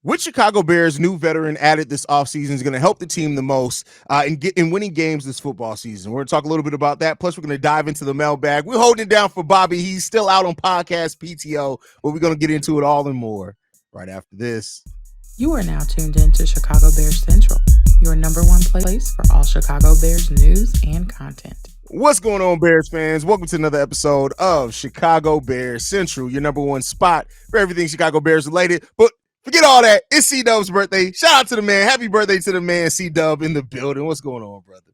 Which Chicago Bears new veteran added this offseason is going to help the team the most in winning games this football season? We're going to talk a little bit about that. Plus, we're going to dive into the mailbag. We're holding it down for Bobby. He's still out on podcast PTO, but we're going to get into it all and more right after this. You are now tuned in to Chicago Bears Central, your number one place for all Chicago Bears news and content. What's going on, Bears fans? Welcome to another episode of Chicago Bears Central, your number one spot for everything Chicago Bears related. But forget all that. It's C-Dubb's birthday. Shout out to the man. Happy birthday to the man, C-Dubb, in the building. What's going on, brother?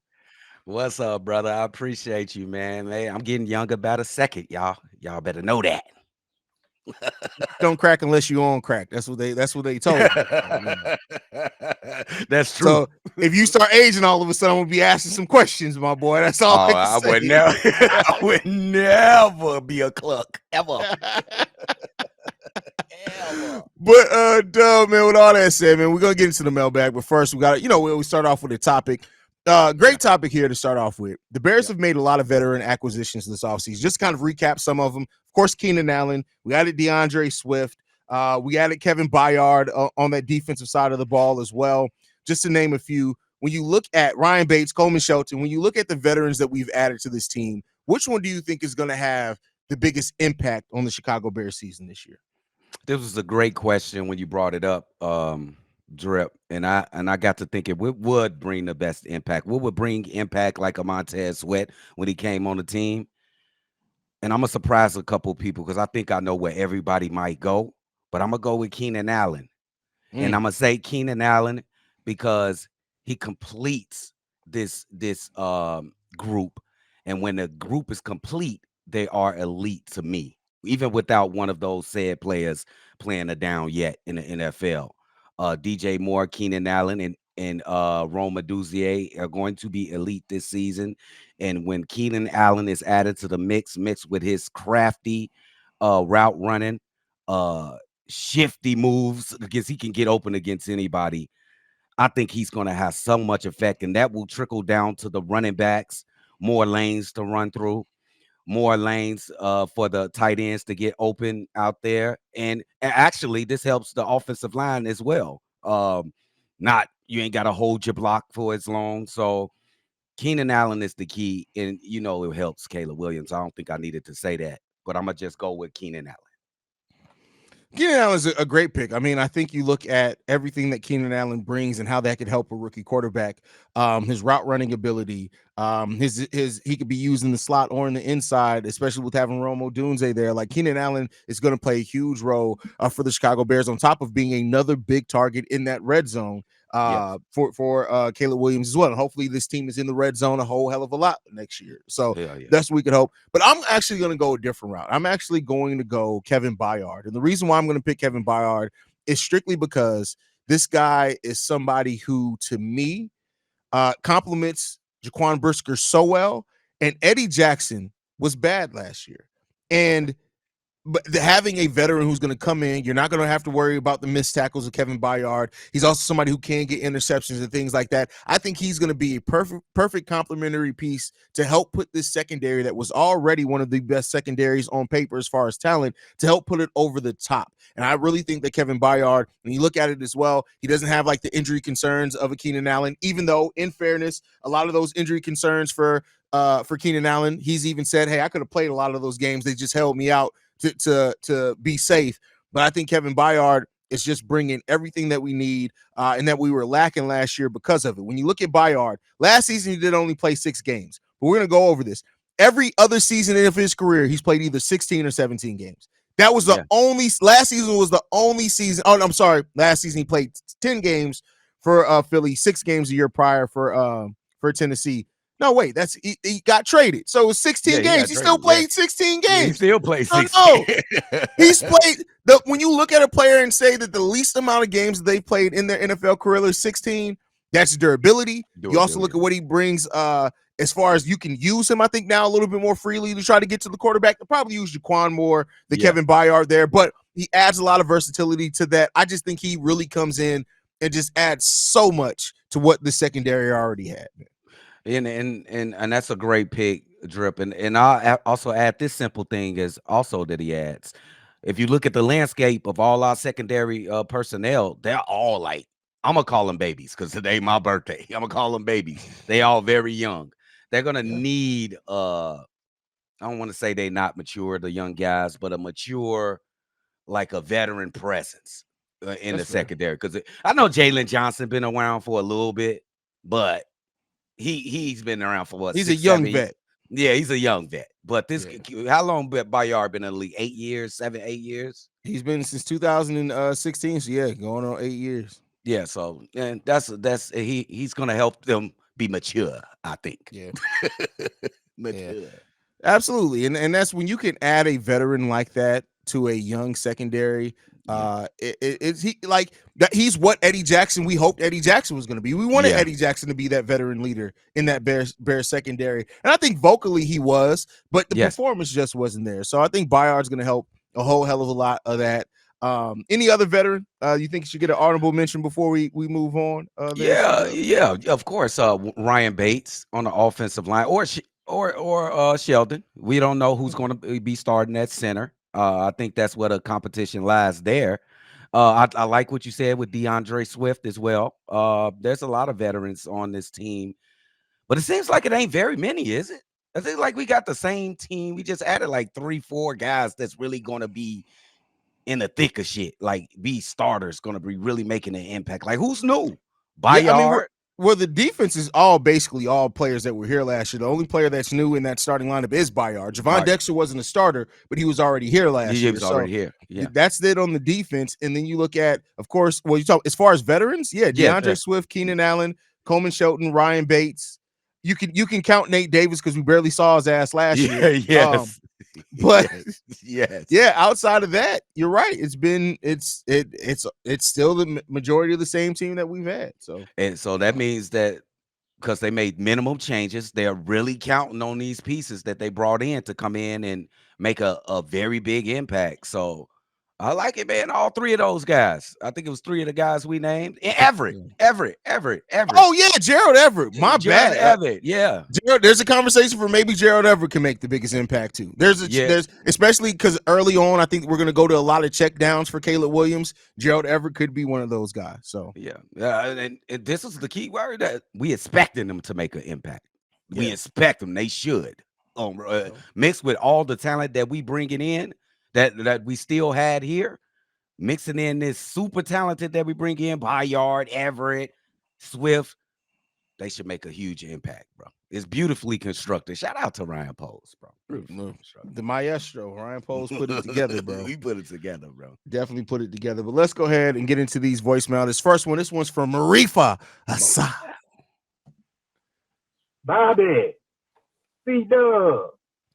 What's up, brother? I appreciate you, man. Hey, I'm getting younger by the second, y'all. Y'all better know that. Don't crack unless you on crack. That's what they told me. That's true. So if you start aging, all of a sudden, I'm gonna be asking some questions, my boy. That's all I would never. I would never be a cluck ever. But Dubb, man, with all that said, man, we're gonna get into the mailbag. But first, we got we start off with a topic. Great topic here to start off with. The Bears have made a lot of veteran acquisitions this offseason. Just kind of recap some of them. Of course, Keenan Allen. We added DeAndre Swift. We added Kevin Byard on that defensive side of the ball as well, just to name a few. When you look at Ryan Bates, Coleman Shelton, when you look at the veterans that we've added to this team, which one do you think is going to have the biggest impact on the Chicago Bears season this year? This was a great question when you brought it up, Drip, and I got to thinking what would bring the best impact. What would bring impact like a Montez Sweat when he came on the team? And I'm gonna surprise a couple of people because I think I know where everybody might go, but I'm gonna go with Keenan Allen, and I'm gonna say Keenan Allen because he completes this group, and when the group is complete, they are elite to me, even without one of those said players playing a down yet in the NFL. DJ Moore, Keenan Allen, and Rome Duzier are going to be elite this season. And when Keenan Allen is added to the mixed with his crafty route running, shifty moves, because he can get open against anybody, I think he's going to have so much effect, and that will trickle down to the running backs, more lanes to run through, more lanes for the tight ends to get open out there. And actually, this helps the offensive line as well. Not you ain't got to hold your block for as long. So Keenan Allen is the key, and it helps Caleb Williams. I don't think I needed to say that, but I'm gonna just go with Keenan Allen. Keenan Allen is a great pick. I mean, I think you look at everything that Keenan Allen brings and how that could help a rookie quarterback. His route running ability, his he could be used in the slot or in the inside, especially with having Rome Odunze there. Like Keenan Allen is going to play a huge role for the Chicago Bears, on top of being another big target in that red zone for Caleb Williams as well. And hopefully this team is in the red zone a whole hell of a lot next year. So that's what we could hope. But I'm actually going to go a different route. I'm actually going to go Kevin Byard. And the reason why I'm going to pick Kevin Byard is strictly because this guy is somebody who, to me, compliments Jaquan Brisker so well. And Eddie Jackson was bad last year. But having a veteran who's going to come in, you're not going to have to worry about the missed tackles of Kevin Byard. He's also somebody who can get interceptions and things like that. I think he's going to be a perfect complementary piece to help put this secondary that was already one of the best secondaries on paper as far as talent, to help put it over the top. And I really think that Kevin Byard, when you look at it as well, he doesn't have like the injury concerns of a Keenan Allen, even though, in fairness, a lot of those injury concerns for Keenan Allen, he's even said, hey, I could have played a lot of those games. They just held me out to be safe. But I think Kevin Byard is just bringing everything that we need and that we were lacking last year because of it. When you look at Byard, last season he did only play 6 games, but we're going to go over this. Every other season of his career, he's played either 16 or 17 games. That was the only, last season was the only season. Oh, I'm sorry. Last season he played 10 games for Philly, 6 games a year prior for Tennessee. No, wait, he got traded. So it was 16 games. He still played 16 games. He still played 16. No. He's played when you look at a player and say that the least amount of games that they've played in their NFL career is 16, that's durability. You also look at what he brings as far as you can use him, I think, now a little bit more freely to try to get to the quarterback. They'll probably use Jaquan more than Kevin Byard there, but he adds a lot of versatility to that. I just think he really comes in and just adds so much to what the secondary already had. And that's a great pick, Drip. And I'll also add this simple thing is also that he adds. if you look at the landscape of all our secondary personnel, they're all like, I'm gonna call them babies because today my birthday. I'm gonna call them babies. They all very young. They're gonna Yeah, need I don't want to say they not mature, the young guys, but a mature, like a veteran presence in that's the fair. secondary. Because I know Jalen Johnson been around for a little bit, but he's been around for what, He's a six, young 7 years? vet. Yeah, he's a young vet. But this, Yeah, how long Bayard been in the league? 8 years, 7, 8 years. he's been since 2016. So yeah, going on 8 years. Yeah, so and that's he's gonna help them be mature, I think. Yeah, yeah. Mature. Absolutely, and that's when you can add a veteran like that to a young secondary. Yeah, It's he like that. He's what Eddie Jackson. We hoped Eddie Jackson was going to be. We wanted yeah, Eddie Jackson to be that veteran leader in that Bears secondary, and I think vocally he was, but the yes. performance just wasn't there. So I think Bayard's going to help a whole hell of a lot of that. Any other veteran you think should get an honorable mention before we move on? There, Yeah, C-Dubb? yeah, of course. Ryan Bates on the offensive line, or Sheldon. We don't know who's going to be starting at center. I think that's where the competition lies there. I like what you said with DeAndre Swift as well. There's a lot of veterans on this team, but it seems like it ain't very many, is it? I think like we got the same team. We just added like 3, 4 guys that's really going to be in the thick of shit, like be starters, going to be really making an impact. Like who's new? Yeah, I mean, Bayard. the defense is all basically all players that were here last year. The only player that's new in that starting lineup is Bayard. Javon Right. Dexter wasn't a starter, but he was already here last He year. was So already here. Yeah. that's it on the defense. And then you look at, of course, well, you talk as far as veterans, yeah, Yeah. DeAndre Swift, Keenan Allen, Coleman Shelton, Ryan Bates. You can count Nate Davis because we barely saw his ass last year. Yeah. Yes. But Yes. Yes. yeah, outside of that, you're right. It's still the majority of the same team that we've had. So And so that means that because they made minimum changes, they're really counting on these pieces that they brought in to come in and make a very big impact. So I like it, man. All 3 of those guys. I think it was 3 of the guys we named. And Everett. yeah. Everett. Oh yeah, Gerald Everett. My Jared bad. Everett. Yeah. Gerald, there's a conversation for maybe Gerald Everett can make the biggest impact too. Yeah. There's especially because early on, I think we're gonna go to a lot of check downs for Caleb Williams. Gerald Everett could be one of those guys. So Yeah. And this is the key word that we expecting them to make an impact. We yeah, expect them. They should. Mixed with all the talent that we bringing in that we still had here, mixing in this super talented that we bring in, Bayard, Everett, Swift, they should make a huge impact, bro. It's beautifully constructed. Shout out to Ryan Poles, bro. Beautifully constructed. the maestro Ryan Poles put it together, bro. We put it together, bro. Definitely put it together. But let's go ahead and get into these voicemail. This one's from Marifa Asa. Bobby, C-Dubb,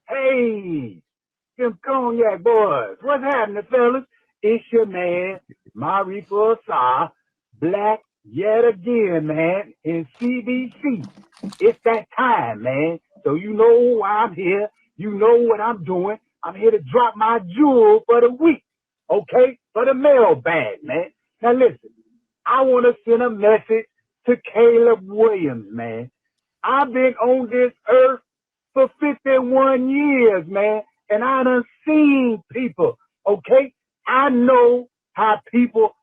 hey, them cognac boys, what's happening, fellas? It's your man, Marifa Asa, black yet again, man, in CDC. It's that time, man. So you know why I'm here. You know what I'm doing. I'm here to drop my jewel for the week, okay? For the mailbag, man. Now listen, I want to send a message to Caleb Williams, man. I've been on this earth for 51 years, man, and I done seen people, okay? I know how people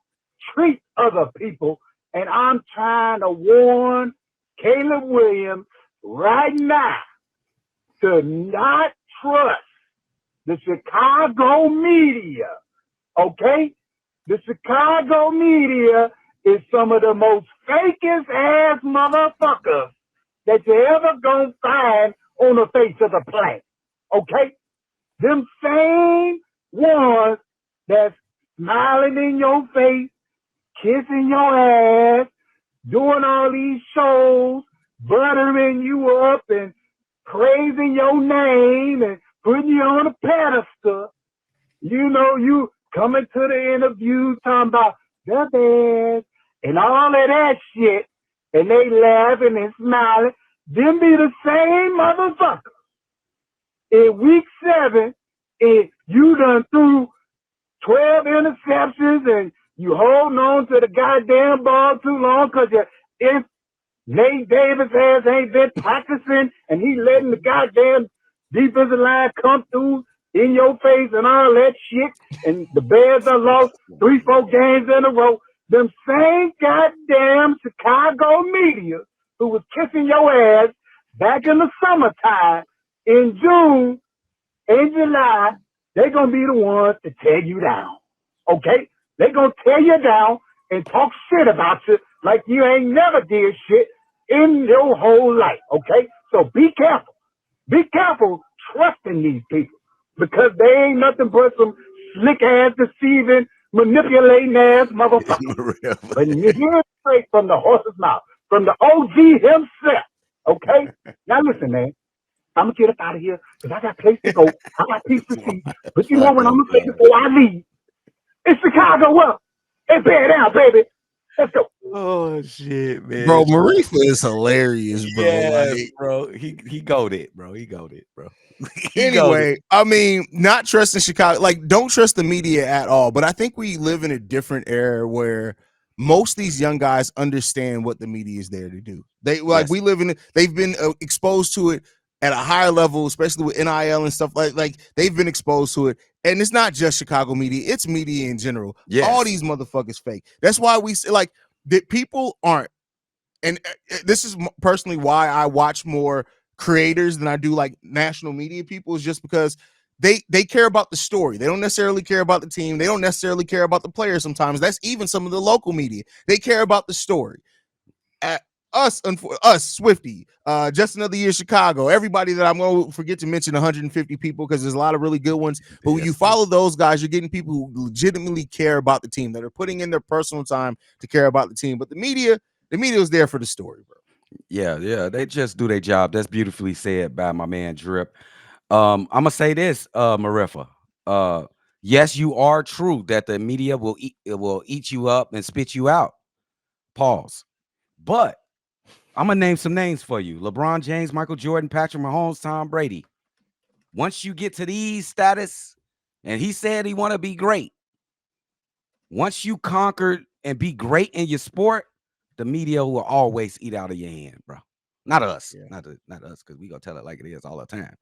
treat other people, and I'm trying to warn Caleb Williams right now to not trust the Chicago media, okay? The Chicago media is some of the most fakest ass motherfuckers that you ever gonna find on the face of the planet, okay? Them same ones that's smiling in your face, kissing your ass, doing all these shows, buttering you up and praising your name and putting you on a pedestal. You know, you coming to the interview talking about the Bears and all of that shit, and they laughing and smiling. Them be the same motherfuckers. In week 7, you done threw 12 interceptions and you holding on to the goddamn ball too long because if Nate Davis ain't been practicing and he letting the goddamn defensive line come through in your face and all that shit, and the Bears done lost 3-4 games in a row. Them same goddamn Chicago media who was kissing your ass back in the summertime in June and July, they're gonna be the ones to tear you down. Okay? They're gonna tear you down and talk shit about you like you ain't never did shit in your whole life. Okay? So be careful. Be careful trusting these people because they ain't nothing but some slick ass, deceiving, manipulating ass motherfuckers. But you hear it straight from the horse's mouth, from the OG himself. Okay? Now listen, man. I'm gonna get up out of here because I got place to go. I got peace to see. But you know what I'm gonna say before I leave? It's Chicago up. It's bear down, baby. Let's go. Oh shit, man. Bro, Marifa is hilarious, bro. Yes, Like, bro. He goated, bro. He goated, bro. anyway, I mean, not trusting Chicago, like, don't trust the media at all. But I think we live in a different era where most of these young guys understand what the media is there to do. They like Yes. we live in it. They've been exposed to it at a higher level, especially with NIL and stuff like they've been exposed to it. And it's not just Chicago media; it's media in general. Yes. All these motherfuckers fake. That's why we like that people aren't. And this is personally why I watch more creators than I do like national media people, is just because they care about the story. They don't necessarily care about the team. They don't necessarily care about the players. Sometimes that's even some of the local media. They care about the story. At us Swifty, just another year Chicago, everybody that I'm going to forget to mention 150 people because there's a lot of really good ones. But when you follow those guys, you're getting people who legitimately care about the team, that are putting in their personal time to care about the team. But the media is there for the story, bro. Yeah. They just do their job. That's beautifully said by my man Drip. I'm gonna say this, Marifa. Yes, you are true that the media will eat you up and spit you out. Pause. But I'm gonna name some names for you: LeBron James, Michael Jordan, Patrick Mahomes, Tom Brady. Once you get to these status, and he said he want to be great. Once you conquer and be great in your sport, the media will always eat out of your hand, bro. Not us, not us, because we gonna tell it like it is all the time.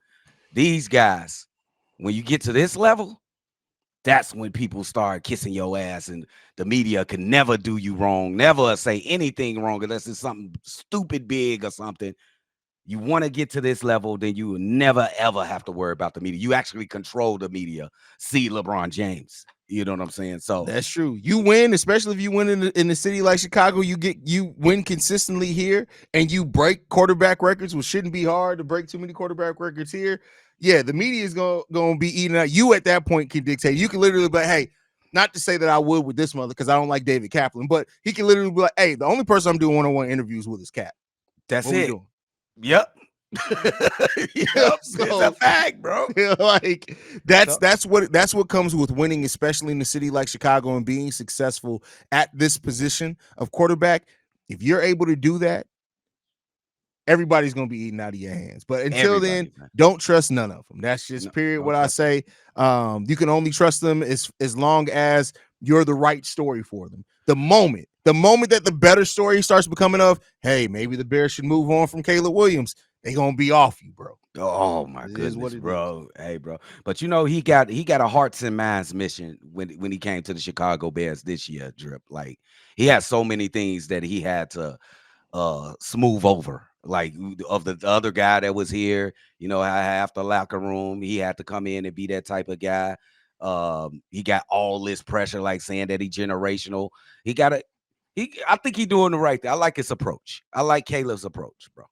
These guys, when you get to this level, that's when people start kissing your ass, and the media can never do you wrong, never say anything wrong unless it's something stupid big or something. You want to get to this level, then you will never ever have to worry about the media. You actually control the media. See LeBron James. You know what I'm saying? So that's true. You win, especially if you win in the city like Chicago. You win consistently here, and you break quarterback records, which shouldn't be hard to break too many quarterback records here. Yeah, the media is gonna be eating out. You at that point can dictate. You can literally be like, hey, not to say that I would with this mother because I don't like David Kaplan, but he can literally be like, hey, the only person I'm doing one-on-one interviews with is Cap. That's what it. We doing? Yep. Yep. So, it's a fact, bro. Like that's what comes with winning, especially in a city like Chicago, and being successful at this position of quarterback. If you're able to do that, everybody's gonna be eating out of your hands. But until then, don't trust none of them. That's just period. What I say. You can only trust them as long as you're the right story for them. The moment that the better story starts becoming of, hey, maybe the Bears should move on from Caleb Williams, they gonna be off you, bro. Oh my goodness, bro. Hey, bro. But you know, he got a hearts and minds mission when he came to the Chicago Bears this year, Drip. Like, he had so many things that he had to smooth over. Like, of the other guy that was here, you know, after locker room, he had to come in and be that type of guy. He got all this pressure, like saying that he generational. I think he's doing the right thing. I like his approach. I like Caleb's approach, bro.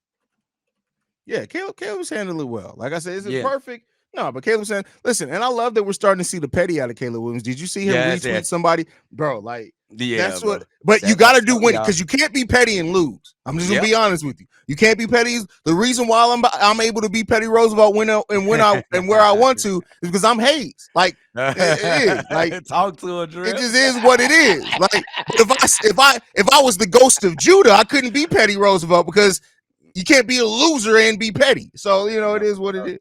Yeah, Caleb's handling it well. Like I said, is it perfect? No, but Caleb's saying, listen, and I love that we're starting to see the petty out of Caleb Williams. Did you see him retweet somebody? Bro, like, that's what, but you got to do win, because you can't be petty and lose. I'm just gonna be honest with you. You can't be petty. The reason why I'm able to be Petty Roosevelt when where I want to is because I'm Haize. Like, it is. Like, talk to a Drip. It just is what it is. Like, if I was the ghost of Judah, I couldn't be Petty Roosevelt because you can't be a loser and be petty. So, you know, it is what it is.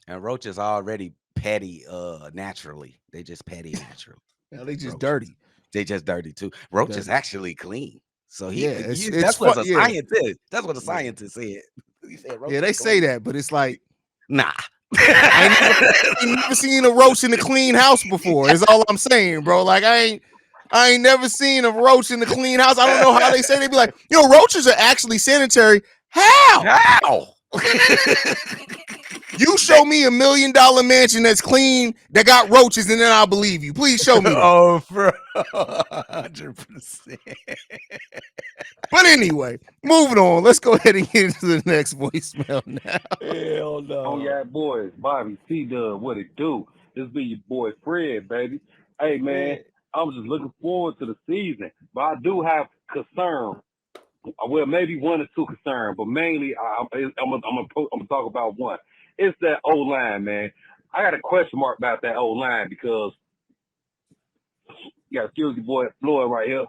And Roach is already petty naturally. They just petty naturally. Yeah, they just dirty. They just dirty too. Roach is actually clean. So that's what the scientist. That's what the scientist said. He said they say that, but it's like, nah. I ain't never seen a roach in a clean house before. Is all I'm saying, bro. Like I ain't never seen a roach in a clean house. I don't know how they say they be like, roaches are actually sanitary. How? How? You show me $1 million mansion that's clean that got roaches, and then I'll believe you. Please show me that. Oh, bro, 100%. But anyway, moving on. Let's go ahead and get into the next voicemail now. Hell no. Oh yeah, boys, Bobby C-Dubb, what it do? This be your boy Fred, baby. Hey man, I'm just looking forward to the season, but I do have concern. Well, maybe one or two concerns, but mainly I'm gonna talk about one. It's that O line, man. I got a question mark about that O line because you got excuse me, boy Floyd right here.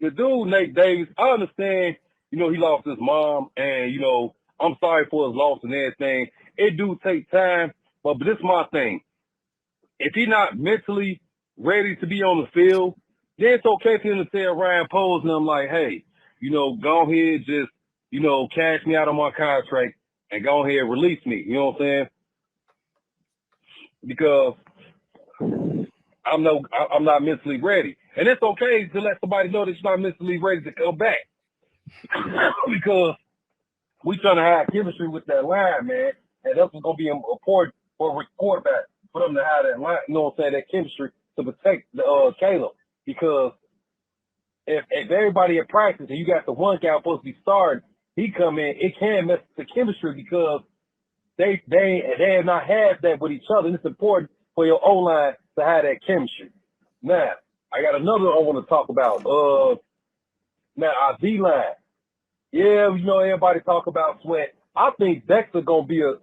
The dude Nate Davis, I understand. He lost his mom, and I'm sorry for his loss and everything. It do take time, but this is my thing. If he's not mentally ready to be on the field, then it's okay for him to tell Ryan Poles and I'm like, hey, go ahead, just, cash me out of my contract and go ahead and release me. You know what I'm saying? Because I'm not mentally ready. And it's okay to let somebody know that you're not mentally ready to come back. Because we trying to have chemistry with that line, man. And that's what's going to be important for a quarterback, for them to have that line, that chemistry to protect the Caleb. Because if everybody at practice and you got the one guy supposed to be starting, he come in, it can mess with the chemistry because they have not had that with each other. And it's important for your O-line to have that chemistry. Now, I got another I want to talk about. Now, our D-line. Yeah, everybody talk about Sweat. I think Dexter going to be a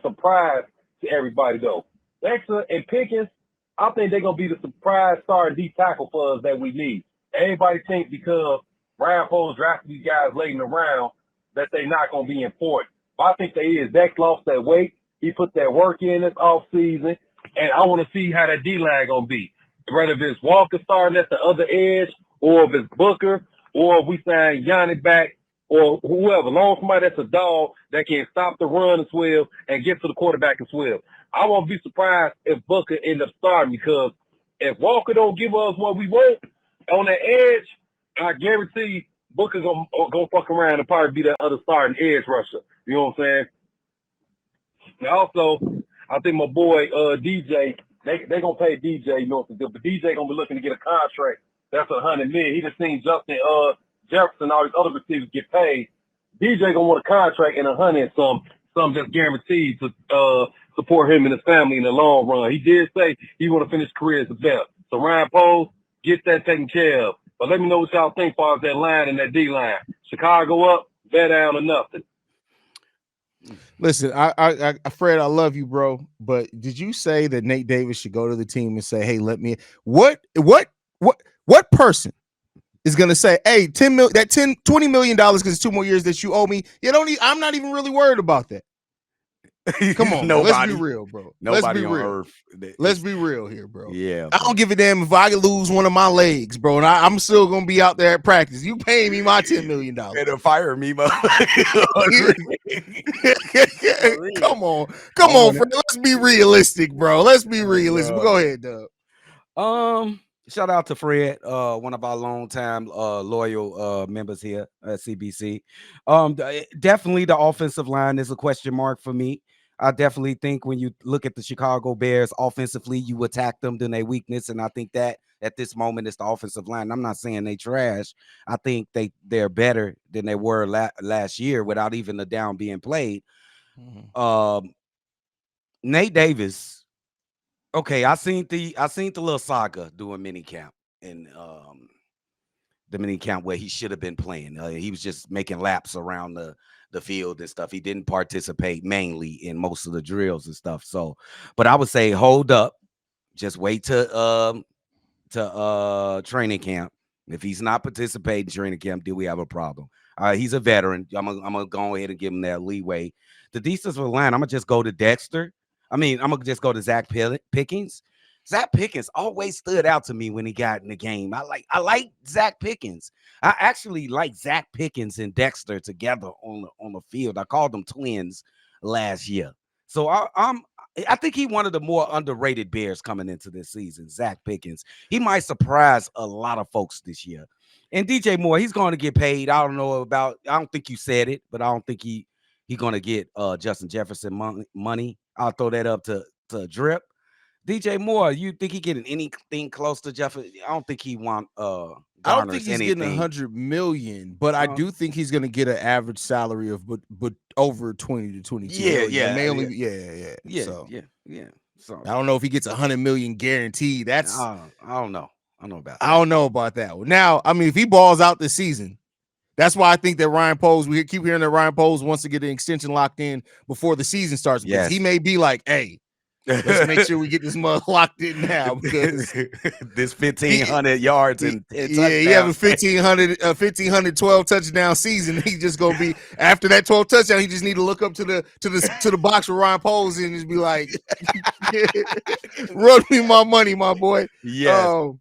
surprise to everybody, though. Dexter and Pickens, I think they're going to be the surprise starting D tackle for us that we need. Everybody think because Ryan Poles drafted these guys late in the round that they not going to be important. But I think they is. Dex lost that weight. He put that work in this offseason, and I want to see how that D-line going to be. Whether if it's Walker starting at the other edge, or if it's Booker, or if we sign Yanni back, or whoever, long somebody that's a dog that can stop the run as well and get to the quarterback as well. I won't be surprised if Booker end up starting because if Walker don't give us what we want on that edge, I guarantee Booker's gonna fuck around and probably be that other starting edge rusher. You know what I'm saying? And also, I think my boy DJ, they gonna pay DJ, you know what to do, but DJ gonna be looking to get a contract that's $100 million. He just seen Justin Jefferson, all these other receivers get paid. DJ gonna want a contract and $100 and some just guaranteed to support him and his family in the long run. He did say he want to finish career as the best. So Ryan Poles, get that taken care of. But let me know what y'all think as far as that line and that D line. Chicago up, bet down or nothing. Listen, I Fred, I love you, bro. But did you say that Nate Davis should go to the team and say, "Hey, what person is gonna say, hey, $20 million because it's 2 more years that you owe me? I'm not even really worried about that. Come on, let's be real, bro. Nobody on earth. Let's be real here, bro. Yeah, I don't give a damn if I lose one of my legs, bro, and I'm still gonna be out there at practice. You pay me my $10 million. Better fire me, bro. Come on, Fred. Let's be realistic, bro. Let's be realistic. Go ahead, Dub. Shout out to Fred, one of our longtime loyal members here at CBC. Definitely the offensive line is a question mark for me. I definitely think when you look at the Chicago Bears offensively, you attack them to their weakness, and I think that at this moment it's the offensive line. I'm not saying they trash. I think they're better than they were last year without even the down being played. Mm-hmm. Nate Davis. Okay, I seen the little saga doing mini camp and the mini camp where he should have been playing. He was just making laps around the field and stuff. He didn't participate mainly in most of the drills and stuff. So, but I would say hold up, just wait to training camp. If he's not participating in training camp, do we have a problem? He's a veteran. I'm gonna go ahead and give him that leeway. The defensive line, I'm gonna just go to Dexter. I'm gonna just go to Zach Pickens. Zach Pickens always stood out to me when he got in the game. I like Zach Pickens. I actually like Zach Pickens and Dexter together on the field. I called them twins last year. So I think he one of the more underrated Bears coming into this season. Zach Pickens. He might surprise a lot of folks this year. And DJ Moore, he's going to get paid. I don't think you said it, but I don't think he going to get Justin Jefferson money. I'll throw that up to Drip. DJ Moore, you think he getting anything close to Jefferson? I don't think he I don't think garners he's getting anything. 100 million, but I do think he's going to get an average salary of but over 20 to 22 million. It may only be, yeah. So I don't know if he gets 100 million guaranteed. That's I don't know. I don't know about that. I don't know about that one. Now, I mean, if he balls out this season, that's why I think that Ryan Poles, we keep hearing that Ryan Poles wants to get the extension locked in before the season starts, because he may be like, hey, let's make sure we get this mug locked in now, because this 1,500 yards and touchdowns. He have a 1,512 touchdown season. He just gonna be, after that 12 touchdown, he just need to look up to the box with Ryan Poles and just be like, run me my money, my boy. Yes.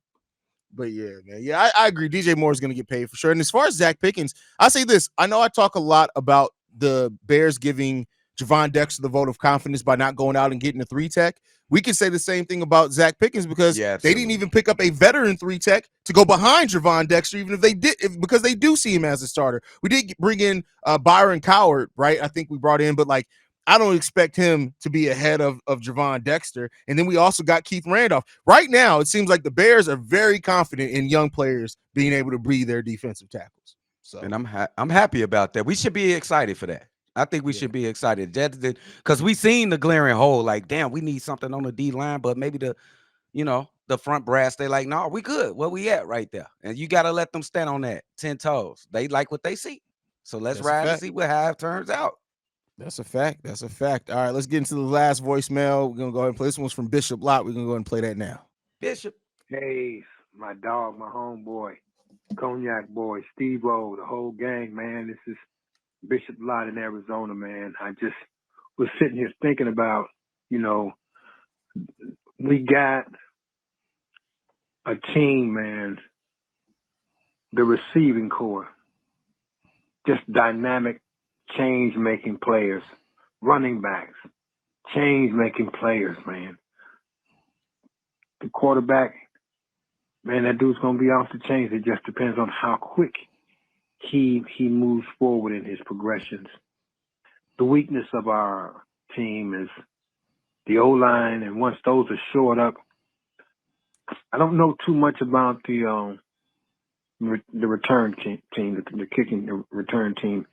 But yeah, man. Yeah, I agree. DJ Moore is going to get paid for sure. And as far as Zach Pickens, I'll say this. I know I talk a lot about the Bears giving Javon Dexter the vote of confidence by not going out and getting a 3-tech. We can say the same thing about Zach Pickens, because they didn't even pick up a veteran 3-tech to go behind Javon Dexter, even if they did, because they do see him as a starter. We did bring in Byron Coward, right? I think we brought in, but like, I don't expect him to be ahead of Javon Dexter. And then we also got Keith Randolph. Right now, it seems like the Bears are very confident in young players being able to be their defensive tackles. So, and I'm happy about that. We should be excited for that. I think we should be excited, because we seen the glaring hole. Like, damn, we need something on the D line, but maybe the front brass, they like, no, we good. Where we at right there? And you got to let them stand on that 10 toes. They like what they see. So let's ride and see how it turns out. That's a fact. That's a fact. All right, let's get into the last voicemail. We're going to go ahead and play. This one's from Bishop Lott. We're going to go ahead and play that now. Bishop. Hey, my dog, my homeboy, Cognac boy, Steve-O, the whole gang, man. This is Bishop Lott in Arizona, man. I just was sitting here thinking about, we got a team, man, the receiving core, just dynamic, change-making players, running backs, change-making players, man. The quarterback, man, that dude's going to be off the chains. It just depends on how quick he moves forward in his progressions. The weakness of our team is the O-line, and once those are shored up, I don't know too much about the return team, the kicking return team.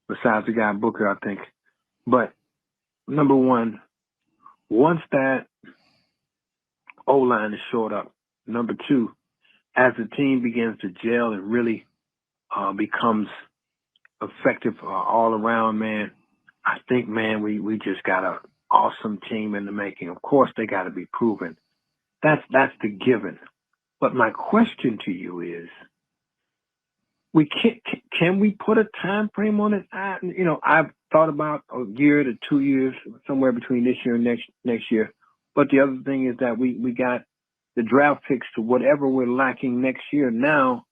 Besides the guy Booker, I think. But number one, once that O-line is shored up, number two, as the team begins to gel and really becomes effective all around, man, I think, man, we just got an awesome team in the making. Of course, they got to be proven. That's the given. But my question to you is, can we put a time frame on it? I've thought about a year to 2 years, somewhere between this year and next year. But the other thing is that we got the draft picks to whatever we're lacking next year. Now,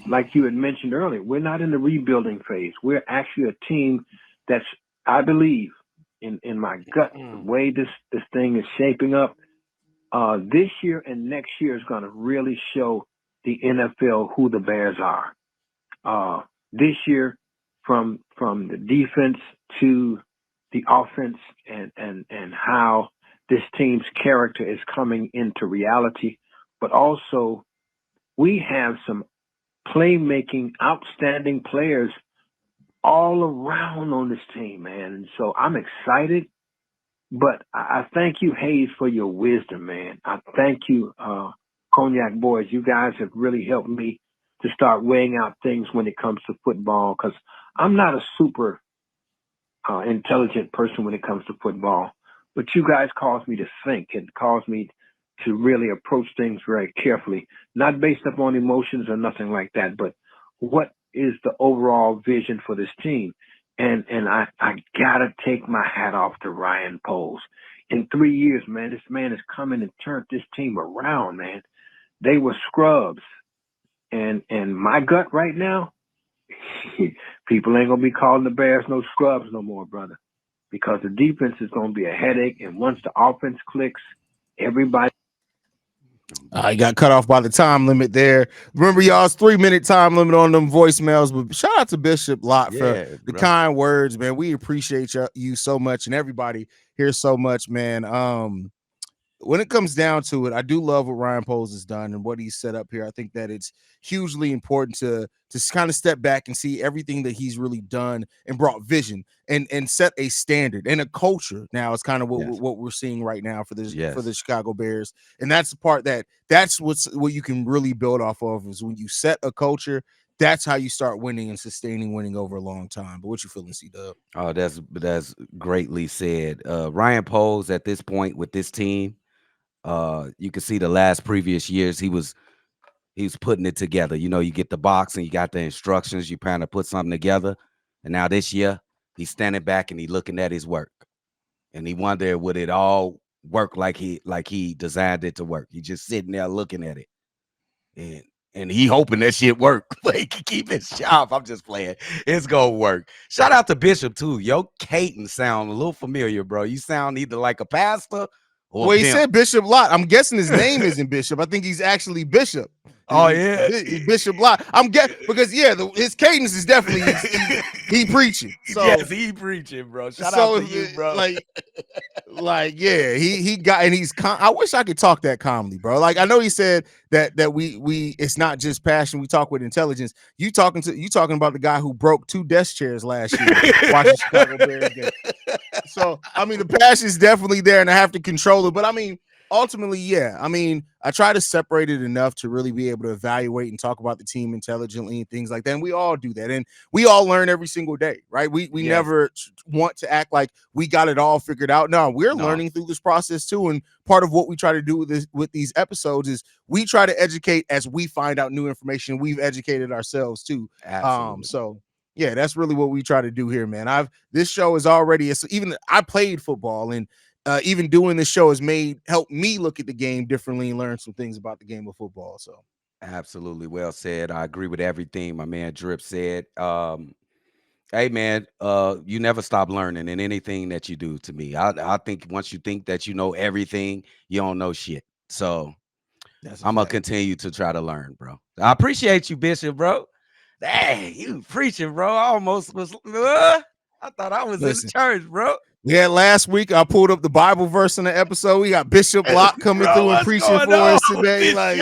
like you had mentioned earlier, we're not in the rebuilding phase. We're actually a team that's, I believe, in my gut, the way this thing is shaping up, this year and next year is going to really show the NFL who the Bears are. This year, from the defense to the offense, and how this team's character is coming into reality, but also we have some playmaking, outstanding players all around on this team, man. And so I'm excited, but I thank you, Haize, for your wisdom, man. I thank you, Cognac boys. You guys have really helped me to start weighing out things when it comes to football, because I'm not a super intelligent person when it comes to football, but you guys cause me to think and cause me to really approach things very carefully, not based upon emotions or nothing like that, but what is the overall vision for this team? And I gotta take my hat off to Ryan Poles. In 3 years, man, this man has come in and turned this team around, man. They were scrubs. And my gut right now, people ain't gonna be calling the Bears no scrubs no more, brother. because the defense is going to be a headache. And once the offense clicks, everybody. I got cut off by the time limit there. Remember, y'all's 3-minute time limit on them voicemails. But shout out to Bishop Lott for the kind words, man. We appreciate you so much, and everybody here so much, man. When it comes down to it, I do love what Ryan Poles has done and what he's set up here. I think that it's hugely important to kind of step back and see everything that he's really done and brought vision and set a standard and a culture. Now it's kind of what we're seeing right now for this for the Chicago Bears, and that's the part that's what you can really build off of is when you set a culture. That's how you start winning and sustaining winning over a long time. But what you feeling, C-Dubb? Oh, that's greatly said. Ryan Poles at this point with this team. You can see the previous years he was putting it together. You know, you get the box and you got the instructions, you kind of put something together. And now this year he's standing back and he's looking at his work. And he wondered, would it all work like he designed it to work? He just sitting there looking at it. And he hoping that shit work. Like, keep it sharp. I'm just playing. It's gonna work. Shout out to Bishop too. Yo, Caton sound a little familiar, bro. You sound either like a pastor. Well, he said Bishop Lott. I'm guessing his name isn't Bishop. I think he's actually Bishop. Oh, yeah. Bishop Lott. I'm guessing because, his cadence is definitely he preaching. So, yes, he preaching, bro. Shout out to you, bro. He got, and he's I wish I could talk that calmly, bro. Like, I know he said that we it's not just passion. We talk with intelligence. You talking about the guy who broke 2 desk chairs last year watching Chicago Bears game. So, I mean, the passion is definitely there, and I have to control it. But I mean, ultimately, yeah. I mean, I try to separate it enough to really be able to evaluate and talk about the team intelligently and things like that. And we all do that, and we all learn every single day, right? We never want to act like we got it all figured out. No, we're learning through this process too. And part of what we try to do with these episodes is we try to educate as we find out new information. We've educated ourselves too. Absolutely. So. Yeah, that's really what we try to do here, man. This show is already even I played football, and even doing this show has helped me look at the game differently and learn some things about the game of football. So absolutely well said. I agree with everything my man Drip said. Hey man, you never stop learning in anything that you do. To me, I think once you think that you know everything, you don't know shit. So I'm gonna continue to try to learn, bro. I appreciate you, Bishop, bro. Dang, you preaching, bro. I almost was. I thought I was in the church, bro. Yeah, last week I pulled up the Bible verse in the episode. We got Bishop Lott coming through and preaching for us today. Like,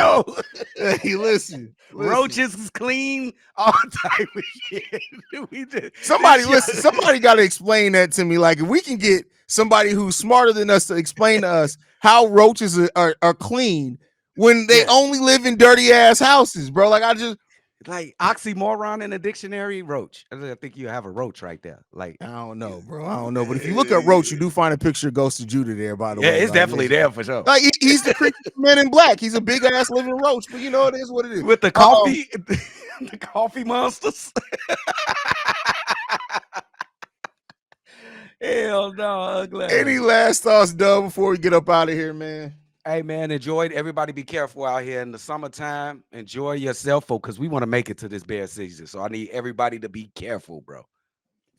hey, listen, roaches is clean, all type of shit. Somebody got to explain that to me. Like, if we can get somebody who's smarter than us to explain to us how roaches are clean when they only live in dirty ass houses, bro. Like, like oxymoron in a dictionary, roach. I think you have a roach right there. Like, I don't know, bro. I don't know. But if you look at roach, you do find a picture of Ghost of Judah there, by the way. Yeah, it's definitely there for sure. Like, he's the creature from Men in Black. He's a big ass living roach, but you know, it is what it is. With the coffee, the coffee monsters. Hell no, ugly. Any last thoughts, Dubb, before we get up out of here, man? Hey man, everybody be careful out here in the summertime. Enjoy yourself, because we want to make it to this bear season. So I need everybody to be careful, bro.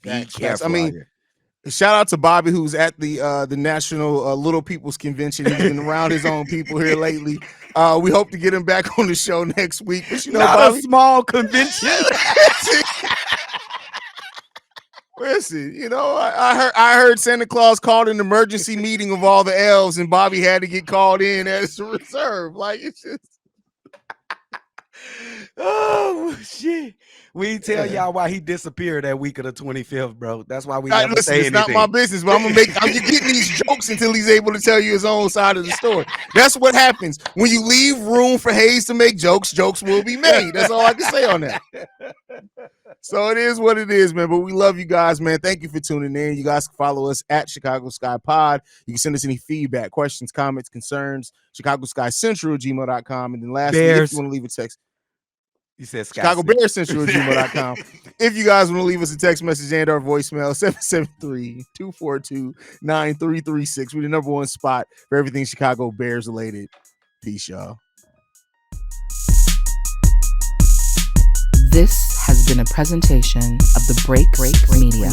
Be careful. I mean, shout out to Bobby, who's at the National Little People's Convention. He's been around his own people here lately. We hope to get him back on the show next week. But you know, not Bobby, a small convention. Listen, you know, I heard Santa Claus called an emergency meeting of all the elves, and Bobby had to get called in as a reserve. Like, it's just, oh shit. We tell y'all why he disappeared that week of the 25th, bro. That's why we never say anything. It's not my business, but I'm getting these jokes until he's able to tell you his own side of the story. That's what happens when you leave room for Haize to make jokes. Jokes will be made. That's all I can say on that. So it is what it is, man. But we love you guys, man. Thank you for tuning in. You guys can follow us at Chicago Sky Pod. You can send us any feedback, questions, comments, concerns, Chicago Sky Central gmail.com. And then lastly, if you want to leave a text, you said Chicago Bears Central gmail.com. If you guys want to leave us a text message and or voicemail, 773-242-9336. We're the #1 spot for everything Chicago Bears related. Peace, y'all. This has been a presentation of the Break Media.